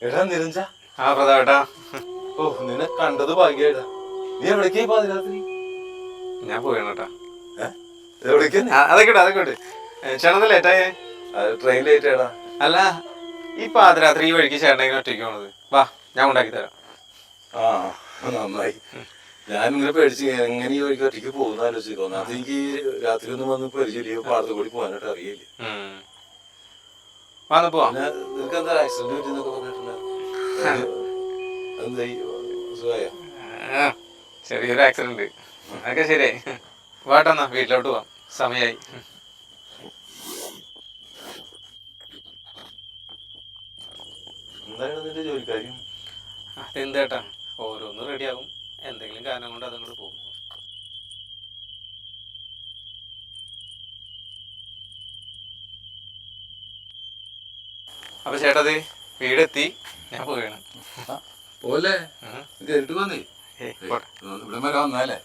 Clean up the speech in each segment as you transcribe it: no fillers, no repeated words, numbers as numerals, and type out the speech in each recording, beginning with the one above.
എടാ നിരഞ്ജ. ആ പ്രതാപേട്ടാ. ഓ നിന്നെ കണ്ടത് ഭാഗ്യമായിട്ടാ. നീ എവിടേക്കായി പാതിരാത്രി? ഞാൻ പോയേട്ടാ. എവിടേക്കാ? അതൊക്കെ ചേട്ടൻ ലേറ്റായേ? ട്രെയിൻ ലേറ്റ് ആടാ. അല്ല ഈ പാതിരാത്രി ഈ വഴിക്ക് ചേട്ടൻ ഇങ്ങനെ ഒറ്റയ്ക്ക് പോണത്? വാ ഞാൻ ഉണ്ടാക്കി തരാം. ആ നന്നായി. ഞാൻ ഇങ്ങനെ പേടിച്ച് എങ്ങനെ ഈ വഴിക്ക് ഒറ്റയ്ക്ക് പോകുന്ന ആലോചിച്ചു. അത് എനിക്ക് രാത്രി ഒന്നും വന്ന് പരിചയം പാടത്ത് കൂടി പോകാനായിട്ട് അറിയില്ല. വന്ന് പോവാം. നിനക്ക് എന്താ ആക്സിഡന്റ് പറ്റിയെന്നൊക്കെ പറഞ്ഞിട്ടുണ്ടായിരുന്നു. എന്തായി സുഖായോ? ചെറിയൊരു ആക്സിഡന്റ്. അതൊക്കെ ശരിയായി. വാട്ടെന്നാ വീട്ടിലോട്ട് പോവാം, സമയായി. എന്താണ് നിന്റെ ജോലിക്കാര്യം? അതെന്തേട്ടാ, ഓരോന്നും റെഡിയാകും, എന്തെങ്കിലും കാരണം കൊണ്ട് അതങ്ങോട്ട് പോകും. അപ്പൊ ചേട്ടത് വീടെത്തി, ഞാൻ പോവുകയാണ്. പോലെ കേട്ടിട്ട് വന്നേ. ഇവിടെ വരെ വന്നാലേ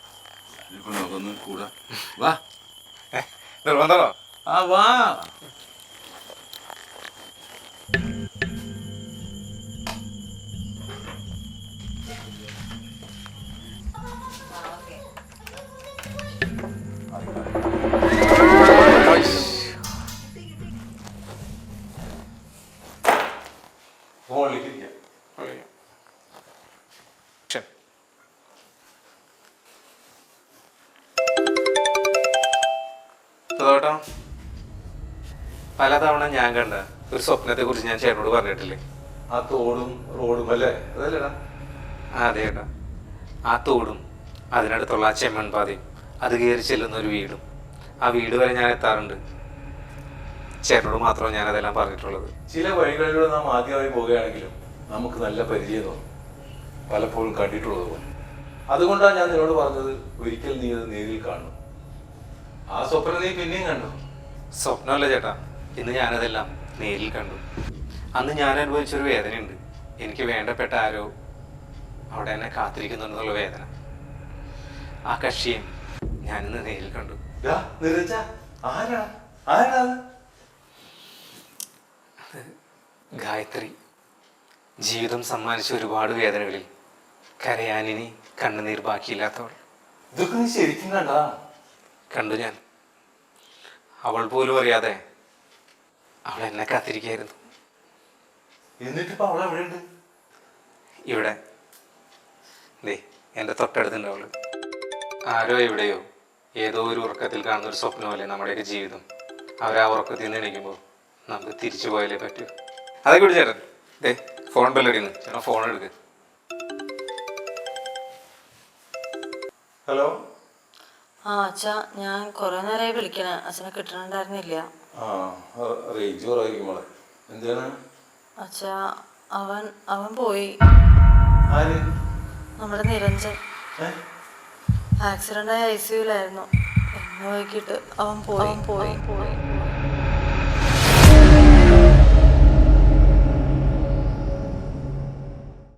നമുക്കൊന്ന് കൂടാ. വാ. നിർബന്ധമാണോ? ആ വാ. പലതവണ ഞാൻ കണ്ട ഒരു സ്വപ്നത്തെ കുറിച്ച് ഞാൻ ചേട്ടനോട് പറഞ്ഞിട്ടില്ലേ? ആ തോടും റോഡും അല്ലേ? അതല്ലേടാ? അതെ ഏട്ടാ, ആ തോടും അതിനടുത്തുള്ള ആ ചെമ്മൺപാതയും അത് കയറി ചെല്ലുന്ന ഒരു വീടും, ആ വീട് വരെ ഞാൻ എത്താറുണ്ട്. ചേട്ടനോട് മാത്രമാണ് ഞാൻ അതെല്ലാം പറഞ്ഞിട്ടുള്ളത്. ചില വഴികളിലൂടെ നാം ആദ്യമായി പോവുകയാണെങ്കിലും നമുക്ക് നല്ല പരിചയം തോന്നും, പലപ്പോഴും കണ്ടിട്ടുള്ളത് പോലെ. അതുകൊണ്ടാണ് ഞാൻ നിന്നോട് പറഞ്ഞത് ഒരിക്കൽ നീ അത് നേരിൽ കാണും. ആ സ്വപ്നം നീ പിന്നെയും കണ്ടു. സ്വപ്നമല്ല ചേട്ടാ, ഇന്ന് ഞാനതെല്ലാം നേരിൽ കണ്ടു. അന്ന് ഞാൻ അനുഭവിച്ചൊരു വേദനയുണ്ട്. എനിക്ക് വേണ്ടപ്പെട്ട ആരോ അവിടെ എന്നെ കാത്തിരിക്കുന്നുണ്ടെന്നുള്ള വേദന. ആ കക്ഷിയും ഞാനിന്ന് നേരിൽ കണ്ടു. ഗായത്രി. ജീവിതം സമ്മാനിച്ച ഒരുപാട് വേദനകളിൽ കരയാനിനി കണ്ണുനീർ ബാക്കിയില്ലാത്തവൾ. ഇതൊക്കെ നീ ശരിക്കും കണ്ടതാ? കണ്ടു ഞാൻ. അവൾ പോലും അറിയാതെ അവൾ എന്നെ കാത്തിരിക്കായിരുന്നു. എന്നിട്ടിപ്പോ അവൾ എവിടെയുണ്ട്? ഇവിടെ എൻ്റെ തൊട്ടടുത്തുണ്ട് അവള്. ആരോ എവിടെയോ ഏതോ ഒരു ഉറക്കത്തിൽ കാണുന്ന ഒരു സ്വപ്നമല്ലേ നമ്മുടെയൊക്കെ ജീവിതം. അവരാ ഉറക്കത്തിൽ നിന്ന് എണീക്കുമ്പോൾ നമുക്ക് തിരിച്ചു പോയാലേ പറ്റൂ. അതൊക്കെ വിളി ചേട്ടൻ. ഫോൺ ബെല്ലടിക്കുന്നു, ചേട്ടൻ ഫോൺ എടുക്ക്. ഹലോ. ആ അച്ഛാ, ഞാൻ കുറെ നേരമായി വിളിക്കണേ, അച്ഛനെ കിട്ടണുണ്ടായിരുന്നില്ല. റേഞ്ച് കുറവായിരിക്കും മോളെ. എന്താണ്? അച്ഛാ, അവൻ പോയി. നമ്മുടെ നിരഞ്ജൻ ആക്സിഡന്റ് ആയി ICUലായിരുന്നു. ഇന്ന് വൈകിട്ട് അവൻ പോയി.